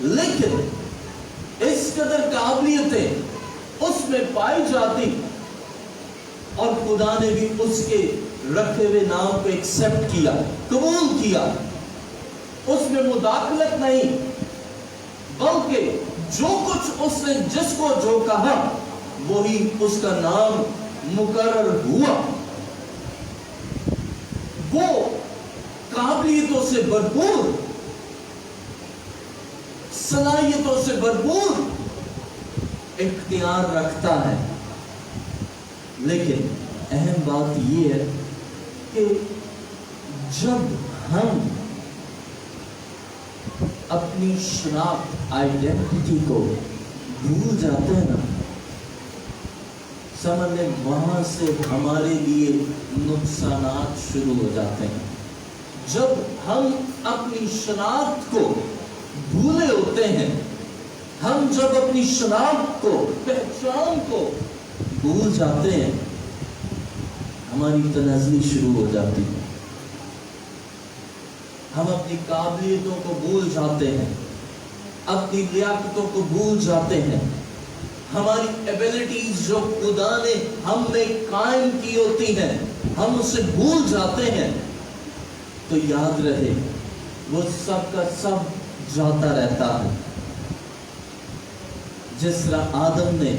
لیکن اس قدر قابلیتیں اس میں پائی جاتی اور خدا نے بھی اس کے رکھے ہوئے نام کو ایکسپٹ کیا، قبول کیا، اس میں مداخلت نہیں، بلکہ جو کچھ اس نے جس کو جو کہا وہی اس کا نام مقرر ہوا۔ وہ قابلیتوں سے بھرپور، صلاحیتوں سے بھرپور اختیار رکھتا ہے، لیکن اہم بات یہ ہے کہ جب ہم اپنی شناخت، آئیڈینٹی کو بھول جاتے ہیں نا، سمجھ لیں وہاں سے ہمارے لیے نقصانات شروع ہو جاتے ہیں۔ جب ہم اپنی شناخت کو بھولے ہوتے ہیں، ہم جب اپنی شناخت کو، پہچان کو بھول جاتے ہیں، ہماری تنزلی شروع ہو جاتی ہے، ہم اپنی قابلیتوں کو بھول جاتے ہیں، اپنی لیاقتوں کو بھول جاتے ہیں، ہماری ایبلٹیز جو خدا نے ہم میں قائم کی ہوتی ہیں ہم اسے بھول جاتے ہیں۔ تو یاد رہے وہ سب کا سب جاتا رہتا ہے۔ جس طرح آدم نے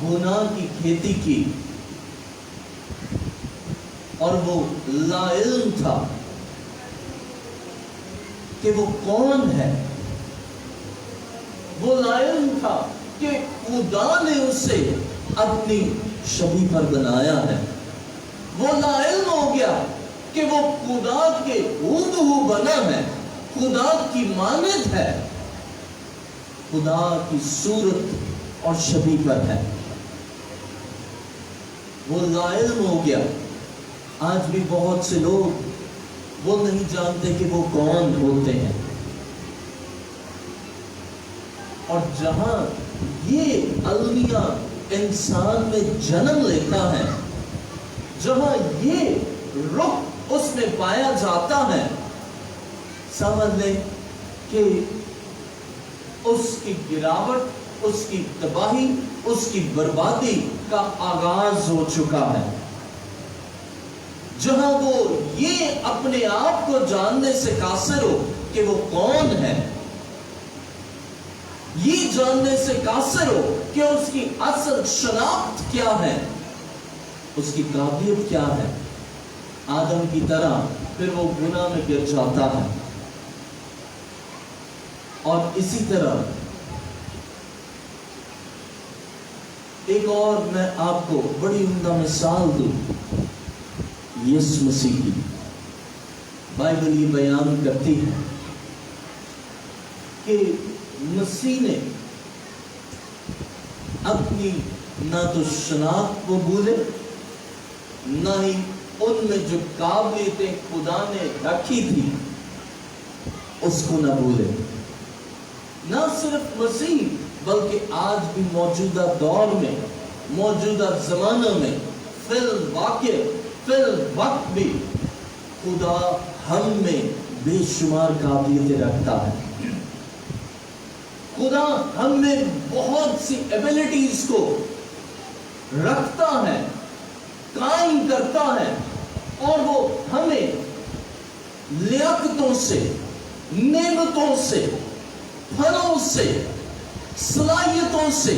گناہ کی کھیتی کی اور وہ لا علم تھا کہ وہ کون ہے، وہ لا علم تھا کہ خدا نے اسے اپنی شبیہ پر بنایا ہے، وہ لا علم ہو گیا کہ وہ خدا کے ہو بنا ہے، خدا کی مانند ہے، خدا کی صورت اور شبیہ پر ہے، وہ لا علم ہو گیا۔ آج بھی بہت سے لوگ وہ نہیں جانتے کہ وہ کون ہوتے ہیں، اور جہاں یہ المیہ انسان میں جنم لیتا ہے، جہاں یہ رخ اس میں پایا جاتا ہے، سمجھ لیں کہ اس کی گراوٹ، اس کی تباہی، اس کی بربادی کا آغاز ہو چکا ہے۔ جہاں وہ یہ اپنے آپ کو جاننے سے قاصر ہو کہ وہ کون ہے، یہ جاننے سے قاصر ہو کہ اس کی اصل شناخت کیا ہے، اس کی قابلیت کیا ہے، آدم کی طرح پھر وہ گناہ میں گر جاتا ہے۔ اور اسی طرح ایک اور میں آپ کو بڑی عمدہ مثال دوں، یسوع مسیح کی۔ بائبل یہ بیان کرتی ہے کہ مسیح نے اپنی نہ تو شناخت کو بھولے، نہ ہی ان میں جو قابلیتیں خدا نے رکھی تھی اس کو نہ بھولے۔ نہ صرف مسیح بلکہ آج بھی موجودہ دور میں، موجودہ زمانوں میں، فی الواقع فی الوقت بھی خدا ہم میں بے شمار قابلیتیں رکھتا ہے۔ خدا ہم میں بہت سی ایبلٹیز کو رکھتا ہے، قائم کرتا ہے، اور وہ ہمیں لیاقتوں سے، نعمتوں سے، پھلوں سے، صلاحیتوں سے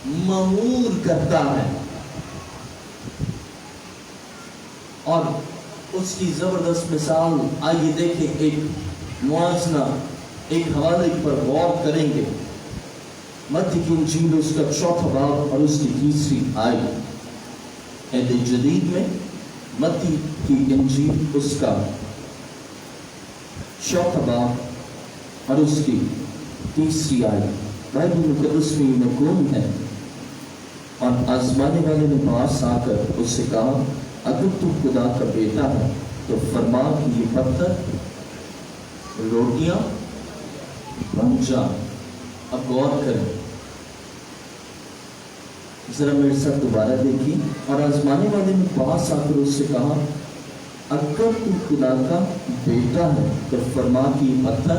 معمور کرتا ہے۔ اور اس کی زبردست مثال آئیے دیکھیں، ایک موازنہ، ایک حوالے پر غور کریں گے۔ متی کی انجیل اس کا 4 باب اور اس کی 3 آیت۔ عہد جدید میں متی کی انجیل اس کا 4 باب اور اس کی 3 آیت بائبل مقدس میں مقوم ہے۔ اور آزمانے والے نے پاس آ کر اس سے کہا، اگر تو خدا کا بیٹا ہے تو فرما کہ یہ پتھر روٹیاں بن جا۔ اب غور کریں، ذرا میرے ساتھ دوبارہ دیکھیں۔ اور آزمانے والے نے پاس آ کر اس سے کہا، اگر تو خدا کا بیٹا ہے تو فرما کہ یہ پتھر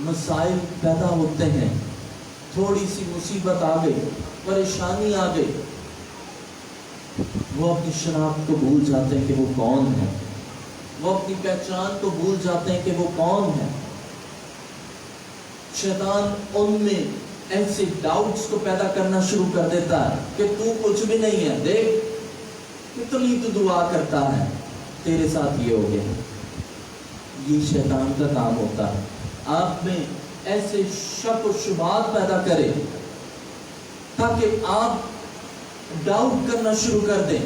مسائل پیدا ہوتے ہیں، تھوڑی سی مصیبت آ گئی، پریشانی آ گئی، وہ اپنی شناخت کو بھول جاتے ہیں کہ وہ کون ہے، وہ اپنی پہچان کو بھول جاتے ہیں کہ وہ کون ہے۔ شیطان ان میں ایسے ڈاؤٹس کو پیدا کرنا شروع کر دیتا ہے کہ تو کچھ بھی نہیں ہے، دیکھ کتنی تو دعا کرتا ہے، تیرے ساتھ یہ ہو گیا۔ یہ شیطان کا کام ہوتا ہے، آپ میں ایسے شک و شبہات پیدا کرے تاکہ آپ ڈاؤٹ کرنا شروع کر دیں۔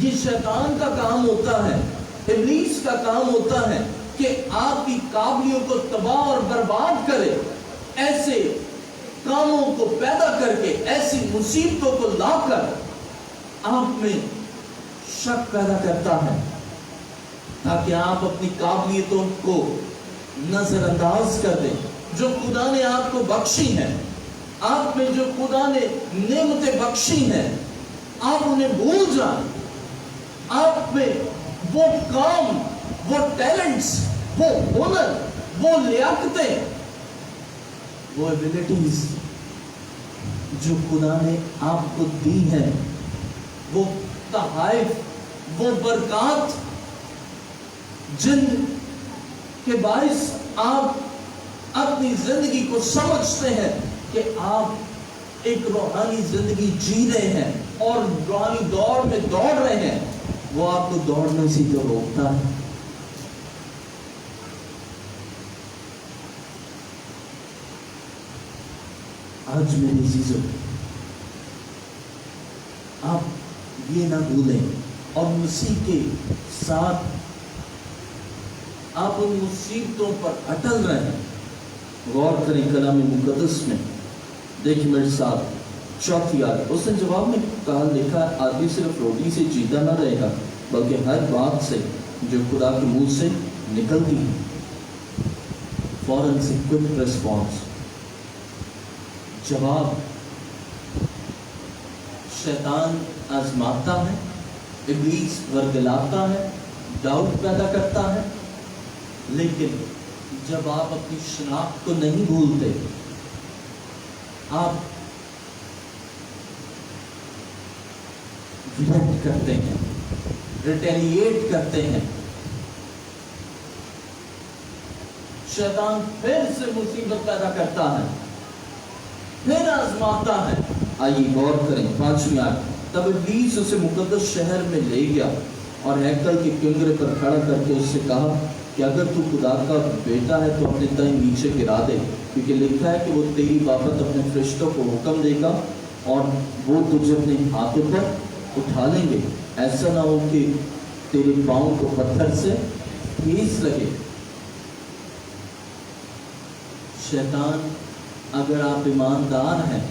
یہ شیطان کا کام ہوتا ہے، ابلیس کا کام ہوتا ہے کہ آپ کی قابلیوں کو تباہ اور برباد کرے، ایسے کاموں کو پیدا کر کے، ایسی مصیبتوں کو لا کر آپ میں شک پیدا کرتا ہے تاکہ آپ اپنی قابلیتوں کو نظر انداز کر دیں جو خدا نے آپ کو بخشی ہیں، آپ میں جو خدا نے نعمتیں بخشی ہیں، آپ انہیں بھول جائیں۔ آپ میں وہ کام، وہ ٹیلنٹس، وہ ہنر، وہ لیاقتیں، وہ ایبلٹیز جو خدا نے آپ کو دی ہیں، وہ تحائف، وہ برکات جن کے باعث آپ اپنی زندگی کو سمجھتے ہیں کہ آپ ایک روحانی زندگی جی رہے ہیں اور روحانی دوڑ میں دوڑ رہے ہیں، وہ آپ کو دوڑنے سے تو روکتا ہے۔ آج میری عزیزوں، آپ یہ نہ بھولیں اور مسیح کے ساتھ آپ ان مصیبتوں پر اٹل رہیں۔ غور کریں کلام مقدس میں، دیکھیں میرے ساتھ چوتھی آیت، اس نے جواب میں کہا، لکھا ہے آدمی صرف روٹی سے جیتا نہ رہے گا بلکہ ہر بات سے جو خدا کے منہ سے نکلتی ہے۔ فوراً سے کوئک ریسپانس، جواب۔ شیطان آزماتا ہے، ابلیس ورگلاتا ہے، ڈاؤٹ پیدا کرتا ہے، لیکن جب آپ اپنی شناخت کو نہیں بھولتے، آپ ریئیکٹ کرتے ہیں، ریٹیلیٹ کرتے ہیں، شیطان پھر سے مصیبت پیدا کرتا ہے، پھر آزماتا ہے۔ آئیے غور کریں 5ویں آیت، تب ابلیس اسے مقدس شہر میں لے گیا اور ہیکل کے کنگرے پر کھڑا کر کے اس سے کہا کہ اگر تو خدا کا بیٹا ہے تو اپنے تن نیچے گرا دے، کیونکہ لکھا ہے کہ وہ تیری بابت اپنے فرشتوں کو حکم دے گا اور وہ تجھے اپنے ہاتھوں پر اٹھا لیں گے، ایسا نہ ہو کہ تیرے پاؤں کو پتھر سے ٹھیس لگے۔ شیطان اگر آپ ایماندار ہیں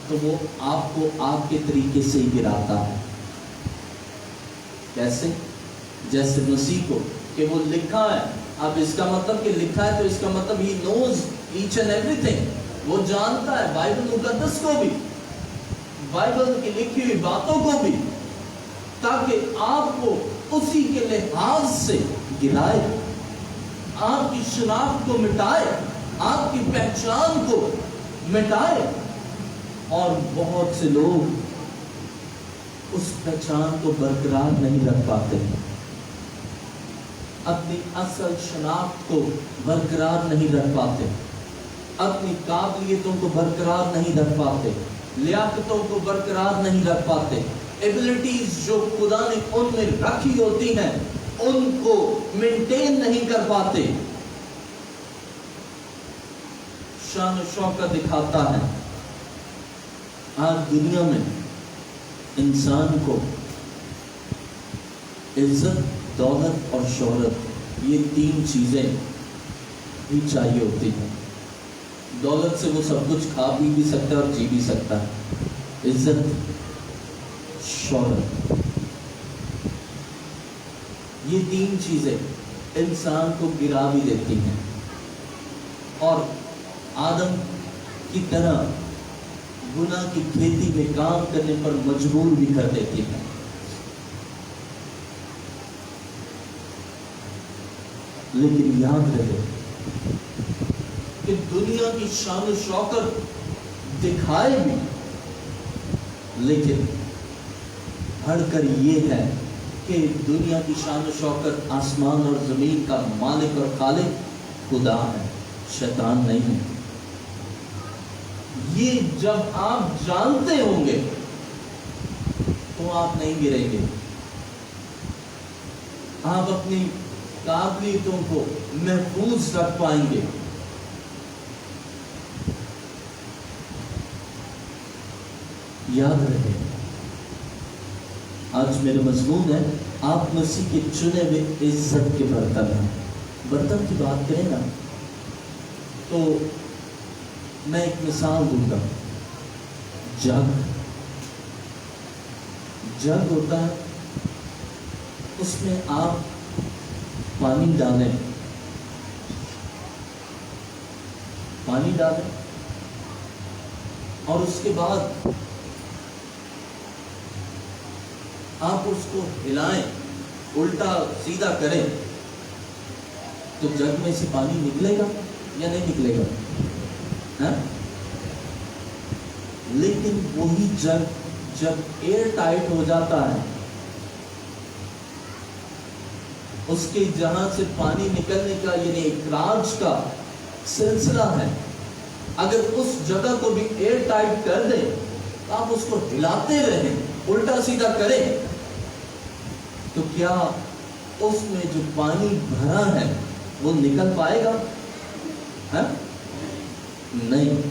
تو وہ آپ کو آپ کے طریقے سے ہی گراتا ہے۔ کیسے؟ جیسے مسیح کو کہ وہ لکھا ہے، اب اس کا مطلب کہ لکھا ہے تو اس کا مطلب ہی نوز ایچ اینڈ ایوری تھنگ، وہ جانتا ہے بائبل مقدس کو بھی، بائبل کی لکھی ہوئی باتوں کو بھی، تاکہ آپ کو اسی کے لحاظ سے گرائے، آپ کی شناخت کو مٹائے، آپ کی پہچان کو مٹائے۔ اور بہت سے لوگ اس پہچان کو برقرار نہیں رکھ پاتے، اپنی اصل شناخت کو برقرار نہیں رکھ پاتے، اپنی قابلیتوں کو برقرار نہیں رکھ پاتے، لیاقتوں کو برقرار نہیں رکھ پاتے، ایبلٹیز جو خدا نے ان میں رکھی ہوتی ہیں ان کو مینٹین نہیں کر پاتے۔ شان و شوکت دکھاتا ہے۔ آج دنیا میں انسان کو عزت، دولت اور شہرت، یہ 3 چیزیں ہی چاہیے ہوتی ہیں۔ دولت سے وہ سب کچھ کھا بھی سکتا ہے اور جی بھی سکتا ہے۔ عزت، شہرت، یہ 3 چیزیں انسان کو گرا بھی دیتی ہیں اور آدم کی طرح گناہ کی کھیتی میں کام کرنے پر مجبور بھی کر دیتی ہیں۔ لیکن یاد رہے کہ دنیا کی شان و شوکت دکھائے بھی، لیکن بڑھ کر یہ ہے کہ دنیا کی شان و شوکت آسمان اور زمین کا مالک اور خالق خدا ہے، شیطان نہیں ہے۔ یہ جب آپ جانتے ہوں گے تو آپ نہیں گریں گے، آپ اپنی قابلیتوں کو محفوظ رکھ پائیں گے۔ یاد رہے، آج میرا مضمون ہے آپ مسیح کے چنے ہوئے عزت کے برتن ہیں۔ برتن کی بات کریں نا تو میں ایک مثال دوں گا۔ جگ ہوتا ہے، اس میں آپ پانی ڈالیں اور اس کے بعد آپ اس کو ہلائیں، الٹا سیدھا کریں تو جگ میں سے پانی نکلے گا یا نہیں نکلے گا؟ لیکن وہی جگ جب ایئر ٹائٹ ہو جاتا ہے، اس کے جہاں سے پانی نکلنے کا یعنی اخراج کا سلسلہ ہے، اگر اس جگہ کو بھی ایئر ٹائٹ کر دیں تو آپ اس کو ہلاتے رہیں، الٹا سیدھا کریں، تو کیا اس میں جو پانی بھرا ہے وہ نکل پائے گا؟ نہیں۔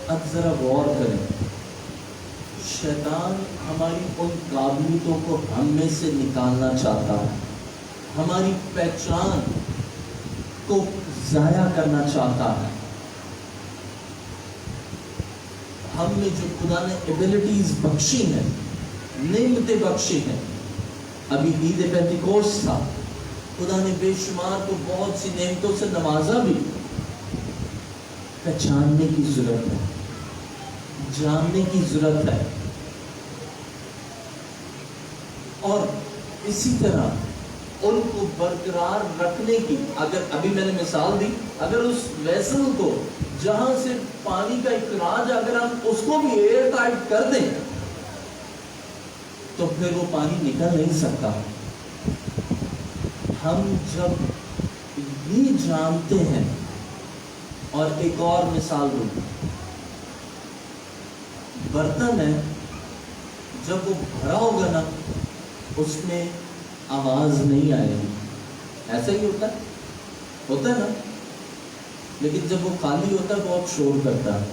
اب ذرا غور کریں، شیطان ہماری ان قابلیتوں کو ہم میں سے نکالنا چاہتا ہے، ہماری پہچان کو ضائع کرنا چاہتا ہے۔ ہم میں جو خدا نے ایبلٹیز بخشی ہیں، نعمتیں بخشی ہیں، ابھی عید پینتیکوست تھا، خدا نے بے شمار کو بہت سی نعمتوں سے نوازا بھی، پہچاننے کی ضرورت ہے، جاننے کی ضرورت ہے۔ اور اسی طرح ان کو برقرار رکھنے کی، اگر ابھی میں نے مثال دی، اگر اس ویسل کو جہاں سے پانی کا اخراج اگر ہم اس کو بھی ایئر ٹائٹ کر دیں تو پھر وہ پانی نکل نہیں سکتا۔ ہم جب یہ جانتے ہیں، اور ایک اور مثال دوں، برتن ہے جب وہ بھرا ہوگا نا اس میں آواز نہیں آئے گی، ایسا ہی ہوتا ہے نا، لیکن جب وہ خالی ہوتا ہے بہت شور کرتا ہے۔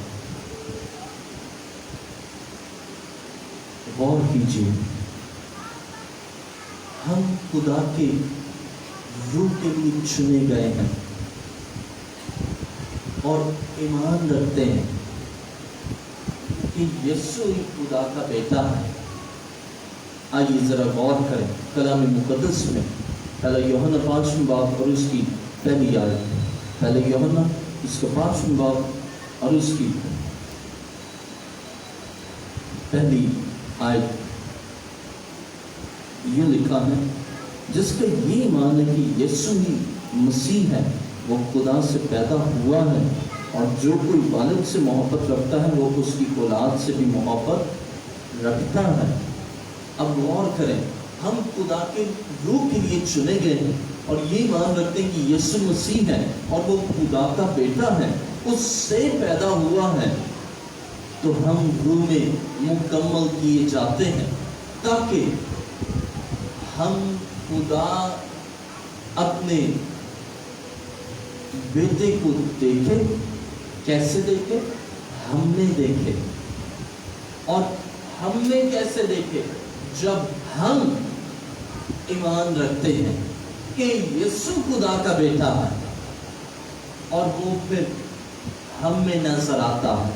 غور کیجیے، ہم خدا کے روح کے لیے چنے گئے ہیں اور ایمان رکھتے ہیں کہ یسوع ہی خدا کا بیٹا ہے۔ آئیے ذرا غور کریں کلام مقدس میں، پہلا یوحنا 5 باب اور اس کی پہلی آیت، پہلے یوحنا اس کا 5 باب اور اس کی پہلی آیت، یہ لکھا ہے، جس کا یہ ایمان ہے کہ یسوع ہی مسیح ہے، وہ خدا سے پیدا ہوا ہے، اور جو کوئی والد سے محبت رکھتا ہے وہ اس کی اولاد سے بھی محبت رکھتا ہے۔ اب غور کریں، ہم خدا کے روح کے لیے چنے گئے ہیں اور یہ ایمان رکھتے ہیں کہ یسوع مسیح ہے اور وہ خدا کا بیٹا ہے، اس سے پیدا ہوا ہے، تو ہم روح میں مکمل کیے جاتے ہیں تاکہ ہم خدا اپنے بیٹے کو دیکھے۔ کیسے دیکھے؟ ہم نے دیکھے۔ اور ہم نے کیسے دیکھے؟ جب ہم ایمان رکھتے ہیں کہ یسوع خدا کا بیٹا ہے، اور وہ پھر ہم میں نظر آتا ہے،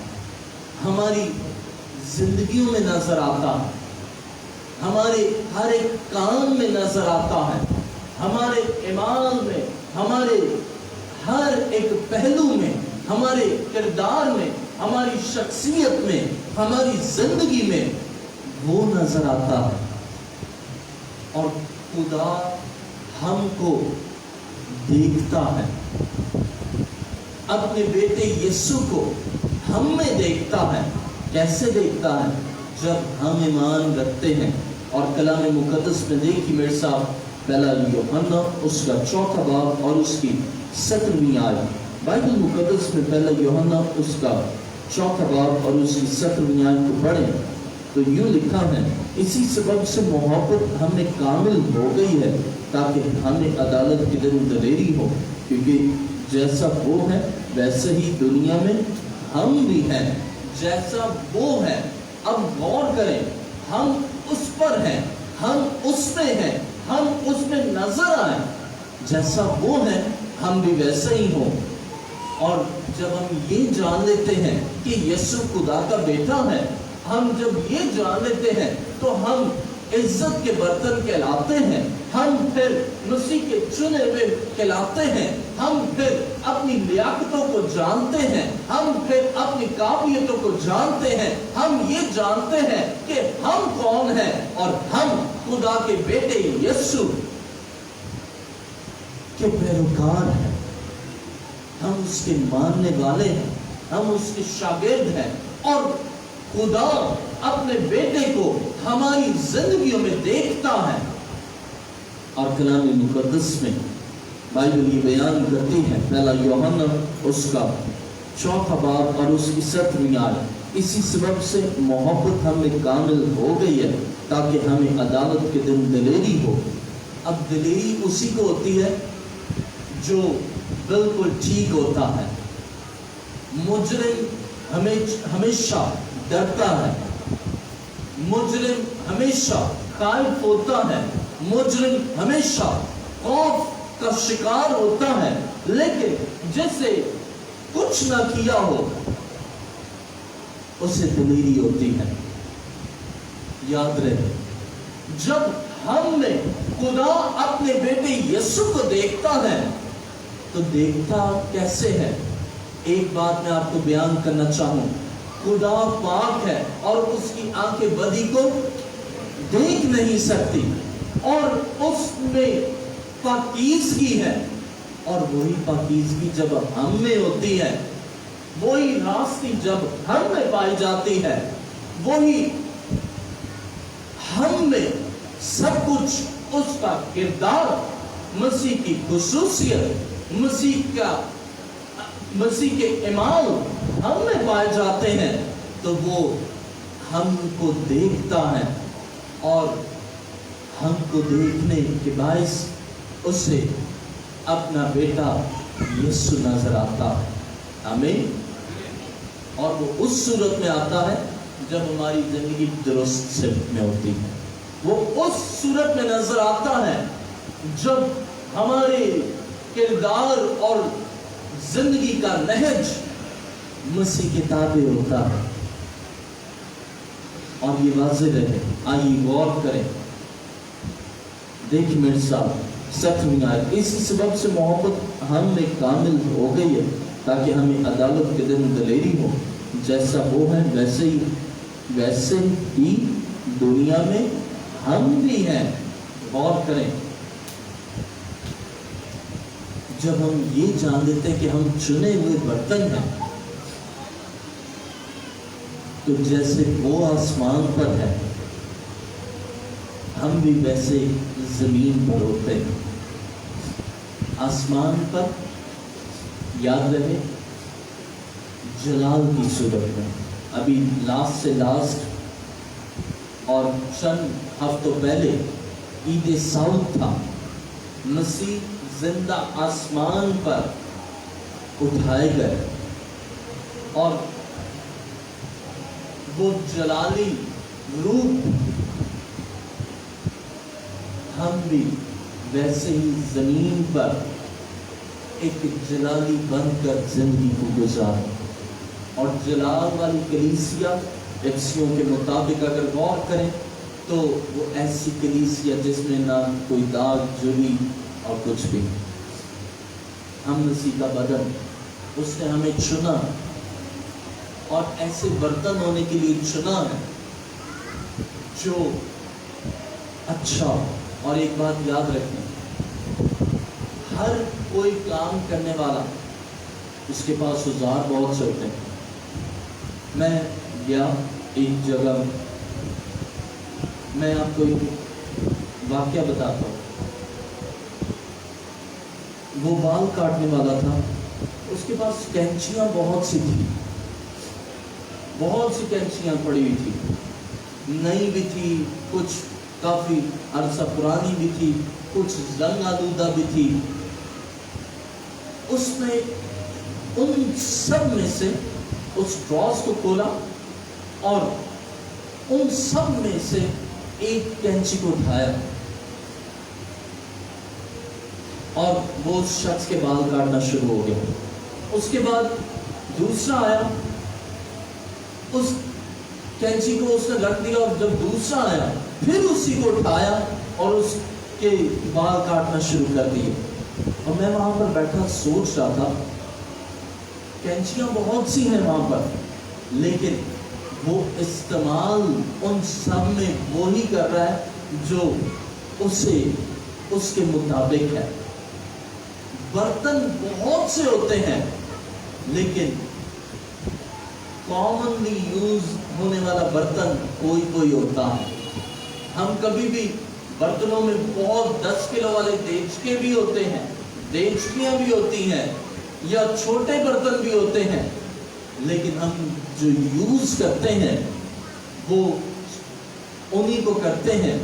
ہماری زندگیوں میں نظر آتا ہے، ہمارے ہر ایک کام میں نظر آتا ہے، ہمارے ایمان میں، ہمارے ہر ایک پہلو میں، ہمارے کردار میں، ہماری شخصیت میں، ہماری زندگی میں وہ نظر آتا ہے۔ اور خدا ہم کو دیکھتا ہے، اپنے بیٹے یسوع کو ہم میں دیکھتا ہے۔ کیسے دیکھتا ہے؟ جب ہم ایمان رکھتے ہیں۔ اور کلام مقدس میں دیکھیے میرے ساتھ، پہلا یوحنا اس کا 4 باب اور اس کی 17ویں آیت۔ بائبل مقدس میں پہلا یوحنا اس کا 4 باب اور اس کی 17ویں آیت کو پڑھیں تو یوں لکھا ہے، اسی سبب سے محبت ہم میں کامل ہو گئی ہے تاکہ ہمیں عدالت کے دن دلیری ہو، کیونکہ جیسا وہ ہے ویسے ہی دنیا میں ہم بھی ہیں۔ جیسا وہ ہے، اب غور کریں، ہم اس پر ہیں، ہم اس میں ہیں، ہم اس میں نظر آئیں۔ جیسا وہ ہے ہم بھی ویسے ہی ہوں۔ اور جب ہم یہ جان لیتے ہیں کہ یسوع خدا کا بیٹا ہے، ہم جب یہ جان لیتے ہیں تو ہم عزت کے برتن کہلاتے ہیں، ہم پھر مسیح کے چنے ہوئے کہلاتے ہیں، ہم پھر اپنی لیاقتوں کو جانتے ہیں، ہم پھر اپنی قابلیتوں کو جانتے ہیں، ہم یہ جانتے ہیں کہ ہم کون ہیں اور ہم خدا کے بیٹے یسوع کے پیروکار ہیں، ہم اس کے ماننے والے ہیں، ہم اس کے شاگرد ہیں، اور خدا اپنے بیٹے کو ہماری زندگیوں میں دیکھتا ہے۔ اور کلام مقدس میں بائبل یہ بیان کرتی ہے، پہلا یوحنا اس کا 4 باب اور اس کی 17ویں آیت، اسی سبب سے محبت ہم میں کامل ہو گئی ہے تاکہ ہمیں عدالت کے دن دلیری ہو۔ اب دلیری اسی کو ہوتی ہے جو بالکل ٹھیک ہوتا ہے۔ مجرم ہمیشہ ڈرتا ہے، مجرم ہمیشہ خائف ہوتا ہے، مجرم ہمیشہ خوف کا شکار ہوتا ہے، لیکن جسے کچھ نہ کیا ہو اسے دلیری ہوتی ہے۔ یاد رہے، جب ہم میں خدا اپنے بیٹے یسوع کو دیکھتا ہے تو دیکھتا کیسے ہے؟ ایک بات میں آپ کو بیان کرنا چاہوں، خدا پاک ہے اور اس کی آنکھیں بدی کو دیکھ نہیں سکتی، اور اس میں پاکیزگی ہے، اور وہی پاکیزگی جب ہم میں ہوتی ہے، وہی راستی جب ہم میں پائی جاتی ہے، وہی ہم میں سب کچھ، اس کا کردار، مسیح کی خصوصیت، مسیح کے اعمال ہم میں پائے جاتے ہیں، تو وہ ہم کو دیکھتا ہے، اور ہم کو دیکھنے کے باعث اسے اپنا بیٹا یسوع نظر آتا ہے۔ آمین۔ اور وہ اس صورت میں آتا ہے جب ہماری زندگی درست سے میں ہوتی ہے، وہ اس صورت میں نظر آتا ہے جب ہمارے کردار اور زندگی کا نہج مسیح کے تابع ہوتا ہے۔ اور یہ واضح رہے، آئیے غور کریں، دیکھیں میرے ساتھ 7ویں آیت، اسی سبب سے محبت ہم میں کامل ہو گئی ہے تاکہ ہمیں عدالت کے دن دلیری ہو۔ جیسا وہ ہے ویسے ہی دنیا میں ہم بھی ہیں۔ غور کریں، جب ہم یہ جان لیتے ہیں کہ ہم چنے ہوئے برتن ہیں، تو جیسے وہ آسمان پر ہے ہم بھی ویسے زمین پر ہوتے ہیں۔ آسمان پر یاد رہے جلال کی صورت میں، ابھی لاسٹ سے لاسٹ اور چند ہفتوں پہلے عید سعود تھا، مسیح زندہ آسمان پر اٹھائے گئے، اور وہ جلالی روپ ہم بھی ویسے ہی زمین پر ایک جلالی بن کر زندگی کو گزاریں۔ اور جلال والی کلیسیا افسیوں کے مطابق اگر غور کریں تو وہ ایسی کلیسیا جس میں نہ کوئی داغ جلی اور کچھ بھی۔ ہم مسیح کا بدن، اس نے ہمیں چنا اور ایسے برتن ہونے کے لیے چنا ہے جو اچھا، اور ایک بات یاد رکھیں، ہر کوئی کام کرنے والا اس کے پاس اوزار بہت سے ہوتے ہیں. میں گیا ایک جگہ، میں آپ کو ایک واقعہ بتاتا ہوں. وہ بال کاٹنے والا تھا، اس کے پاس کینچیاں بہت سی تھی، بہت سی کینچیاں پڑی ہوئی تھی، نئی بھی تھی، کچھ کافی عرصہ پرانی بھی تھی، کچھ زنگ آلودہ بھی تھی. اس نے ان سب میں سے اس ڈراز کو کھولا اور ان سب میں سے ایک کینچی کو اٹھایا اور وہ اس شخص کے بال کاٹنا شروع ہو گیا. اس کے بعد دوسرا آیا، اس کینچی کو اس نے رکھ دیا، اور جب دوسرا آیا پھر اسی کو اٹھایا اور اس کے بال کاٹنا شروع کر دیے. اور میں وہاں پر بیٹھا سوچ رہا تھا، کینچیاں بہت سی ہیں وہاں پر، لیکن وہ استعمال ان سب میں وہی کر رہا ہے جو اسے اس کے مطابق ہے. برتن بہت سے ہوتے ہیں، لیکن کامنلی یوز ہونے والا برتن کوئی کوئی ہوتا ہے. ہم کبھی بھی برتنوں میں بہت 10 کلو والے دیچکے بھی ہوتے ہیں، دیچکیاں بھی ہوتی ہیں، یا چھوٹے برتن بھی ہوتے ہیں، لیکن ہم جو یوز کرتے ہیں وہ انہی کو کرتے ہیں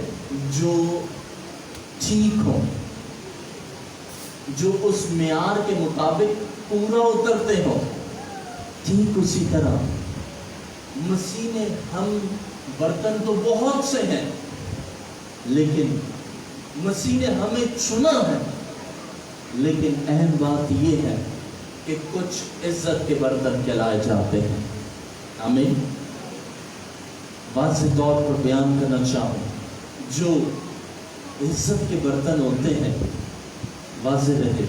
جو ٹھیک ہوں، جو اس معیار کے مطابق پورا اترتے ہوں. ٹھیک اسی طرح مسیح نے، ہم برتن تو بہت سے ہیں، لیکن مسیح نے ہمیں چنا ہے. لیکن اہم بات یہ ہے کہ کچھ عزت کے برتن کہلائے جاتے ہیں. آمین. واضح طور پر بیان کرنا چاہوں، جو عزت کے برتن ہوتے ہیں، واضح رہے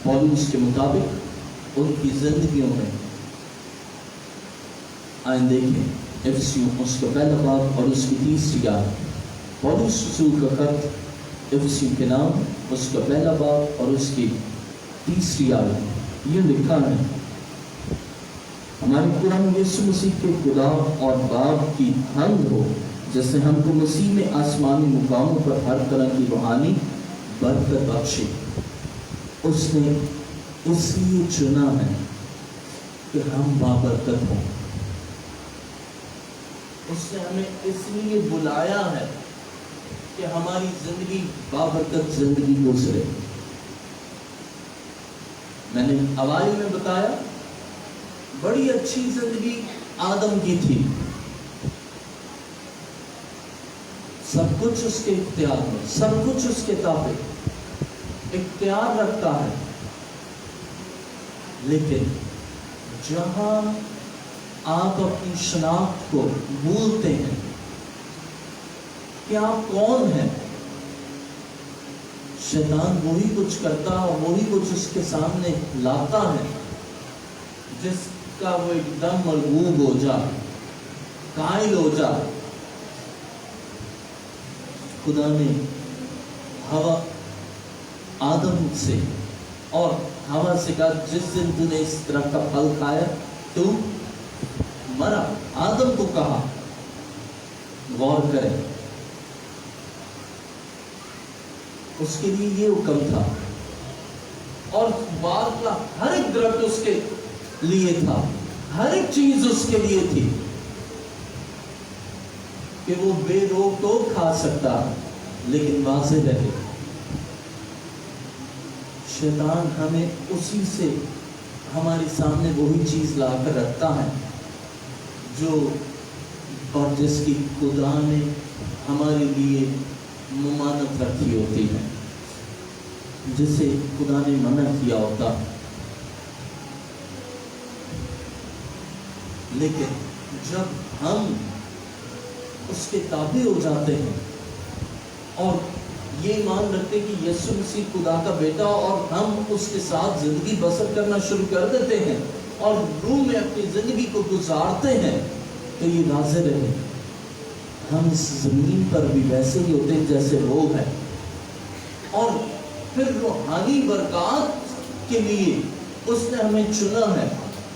پولس کے مطابق ان کی زندگیوں میں. آئیں دیکھیں افسیوں اس کا پہلا باب اور اس کی 30 آیت. پولس رسول کا خط افسیوں کے نام، اس کا پہلا باب اور اس کی 30 آیت. یہ لکھا ہے، ہمارے قرآن یسوع مسیح کے خدا اور باپ کی حمد ہو، جس نے ہم کو مسیح میں آسمانی مقاموں پر ہر طرح کی روحانی برکت بخشی. اس نے اس لیے چنا ہے کہ ہم بابرکت ہوں. اس نے ہمیں اس لیے بلایا ہے کہ ہماری زندگی بابرکت زندگی گزرے. میں نے اوائل میں بتایا، بڑی اچھی زندگی آدم کی تھی، سب کچھ اس کے اختیار میں، سب کچھ اس کے تابع، اختیار رکھتا ہے. لیکن جہاں آپ اپنی شناخت کو بھولتے ہیں کہ آپ کون ہیں، شیطان وہی کچھ کرتا ہے، وہی کچھ اس کے سامنے لاتا ہے جس کا وہ ایک دم مرغوب ہو جائے، قائل ہو جائے. خدا نے ہوا آدم سے اور ہوا سے کہا، جس دن تو نے اس طرح کا پھل کھایا تو مرا. آدم کو کہا، غور کریں، اس کے لیے یہ حکم تھا. اور بار کا ہر ایک درخت اس کے لیے تھا، ہر ایک چیز اس کے لیے تھی کہ وہ بے روک ٹوک کھا سکتا. لیکن واضح رہے، شیطان ہمیں اسی سے ہمارے سامنے وہی چیز لا کر رکھتا ہے جو اور جس کی خدا نے ہمارے لیے ممانعت رکھی ہوتی ہے، جسے خدا نے منع کیا ہوتا. لیکن جب ہم اس کے تابع ہو جاتے ہیں اور یہ ایمان رکھتے کہ یسوع مسیح خدا کا بیٹا، اور ہم اس کے ساتھ زندگی بسر کرنا شروع کر دیتے ہیں اور روح میں اپنی زندگی کو گزارتے ہیں، تو یہ واضح رہے ہم اس زمین پر بھی ویسے ہی ہوتے ہیں جیسے وہ ہے. اور پھر روحانی برکات کے لیے اس نے ہمیں چنا ہے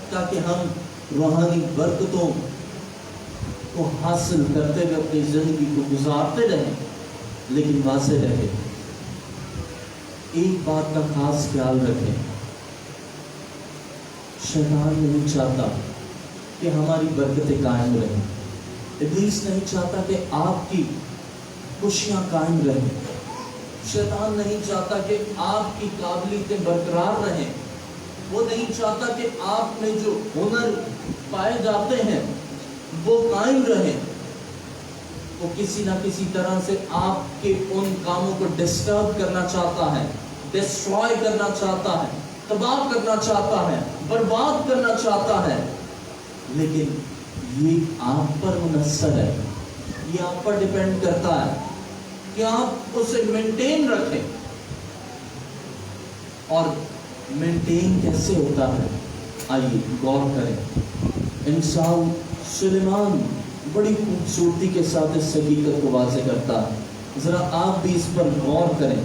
تاکہ ہم روحانی برکتوں کو حاصل کرتے ہوئے اپنی زندگی کو گزارتے رہیں، لیکن واضح رہے ایک بات کا خاص خیال رکھیں، شیطان نہیں چاہتا کہ ہماری برکتیں قائم رہیں، ابلیس نہیں چاہتا کہ آپ کی خوشیاں قائم رہیں، شیطان نہیں چاہتا کہ آپ کی قابلیتیں برقرار رہیں، وہ نہیں چاہتا کہ آپ میں جو ہنر پائے جاتے ہیں وہ قائم رہیں، وہ کسی نہ کسی طرح سے آپ کے ان کاموں کو ڈسٹرب کرنا چاہتا ہے، ڈسٹروائے کرنا چاہتا ہے، تباہ کرنا چاہتا ہے، برباد کرنا چاہتا ہے، لیکن یہ آپ پر منحصر ہے، یہ آپ پر ڈیپینڈ کرتا ہے کہ آپ اسے مینٹین رکھیں۔ اور مینٹین کیسے ہوتا ہے، آئیے غور کریں۔ انسان سلیمان بڑی خوبصورتی کے ساتھ اس حقیقت کو واضح کرتا ہے، ذرا آپ بھی اس پر غور کریں،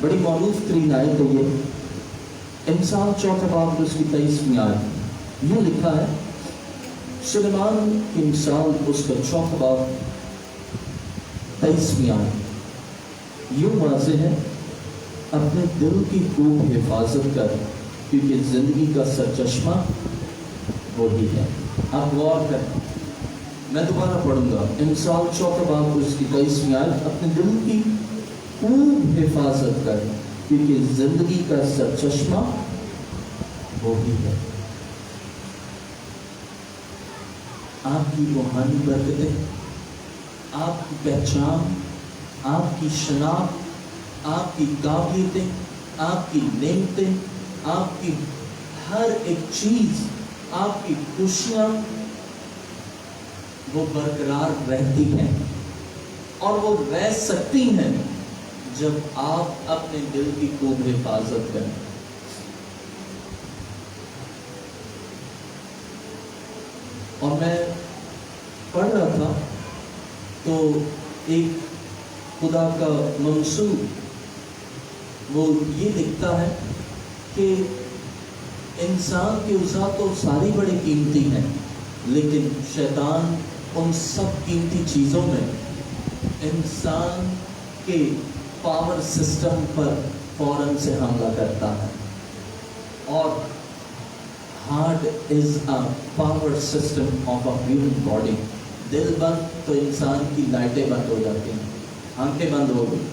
بڑی معروف ترین آیت ہے یہ، انسان 4 باب اس کی 23ویں آیت، یہ لکھا ہے سلیمان کی مثال اس کا 4 باب 23ویں آیت، یوں واضح ہے اپنے دل کی خوب حفاظت کر کیونکہ زندگی کا سرچشمہ وہی ہے۔ آپ غور کریں، میں دوبارہ پڑھوں گا، انسان 4 باب اس کی 23ویں آیت، اپنے دل کی خوب حفاظت کر کیونکہ زندگی کا سرچشمہ وہی ہے۔ آپ کی روحانی برکتیں، آپ کی پہچان، آپ کی شناخت، آپ کی قابلیتیں، آپ کی نعمتیں، آپ کی ہر ایک چیز، آپ کی خوشیاں وہ برقرار رہتی ہیں، اور وہ رہ سکتی ہیں جب آپ اپنے دل کی خوب حفاظت کریں۔ اور میں پڑھ رہا تھا تو ایک خدا کا منصور وہ یہ لکھتا ہے کہ انسان کے اعضاء تو ساری بڑی قیمتی ہیں، لیکن شیطان ان سب قیمتی چیزوں میں انسان کے پاور سسٹم پر فوراً سے حملہ کرتا ہے، اور heart is a power system of a human body. دل بند تو انسان کی لائٹیں بند ہو جاتی ہیں، آنکھیں بند ہو گئی،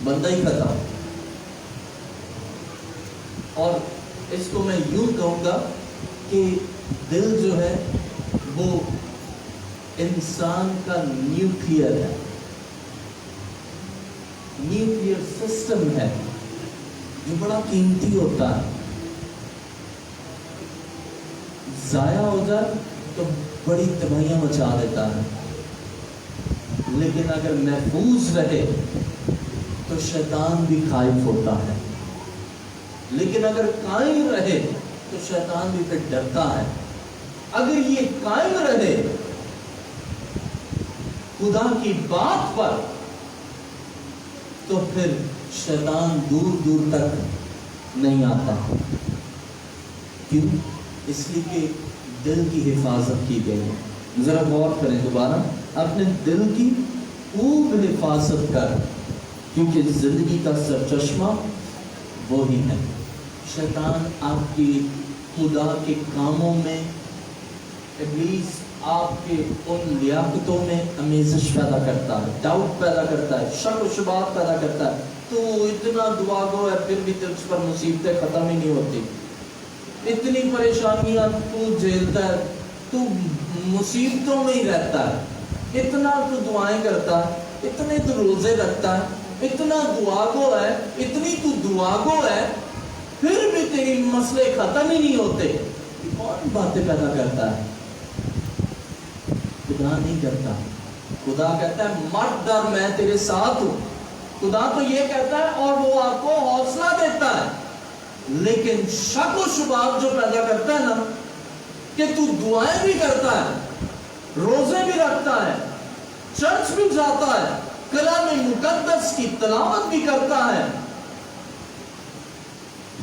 بندہ ہی ختم۔ اور اس کو میں یوں کہوں گا کہ دل جو ہے وہ انسان کا نیوکلیئر ہے، نیوکلیئر سسٹم ہے جو بڑا قیمتی ہوتا ہے، ضائع ہو جائے تو بڑی تباہیاں مچا دیتا ہے، لیکن اگر محفوظ رہے تو شیطان بھی خائف ہوتا ہے، لیکن اگر قائم رہے تو شیطان بھی پھر ڈرتا ہے۔ اگر یہ قائم رہے خدا کی بات پر تو پھر شیطان دور دور تک نہیں آتا۔ کیوں؟ اس لیے کہ دل کی حفاظت کی گئی ہے۔ ذرا غور کریں دوبارہ، اپنے دل کی خوب حفاظت کر کیونکہ زندگی کا سرچشمہ وہی ہے۔ شیطان آپ کی خدا کے کاموں میں، ابلیس آپ کے ان لیاقتوں میں امیزش پیدا کرتا ہے، ڈاؤٹ پیدا کرتا ہے، شک و شبہات پیدا کرتا ہے۔ تو اتنا دعا گو ہے پھر بھی تجھ پر مصیبتیں ختم ہی نہیں ہوتی، اتنی پریشانیاں تو جھیلتا ہے، تو مصیبتوں میں ہی رہتا ہے، اتنا تو دعائیں کرتا ہے، اتنے تو روزے رکھتا ہے، اتنا دعا گو ہے، اتنی تو دعا گو ہے، پھر بھی تیری مسئلے ختم ہی نہیں ہوتے۔ کون باتیں پیدا کرتا ہے؟ خدا نہیں کرتا۔ خدا کہتا ہے مت ڈر، میں تیرے ساتھ ہوں۔ خدا تو یہ کہتا ہے اور وہ آپ کو حوصلہ دیتا ہے، لیکن شک و شبہات جو پیدا کرتا ہے نا، کہ تو دعائیں بھی کرتا ہے، روزے بھی رکھتا ہے، چرچ بھی جاتا ہے، کلام مقدس کی تلاوت بھی کرتا ہے،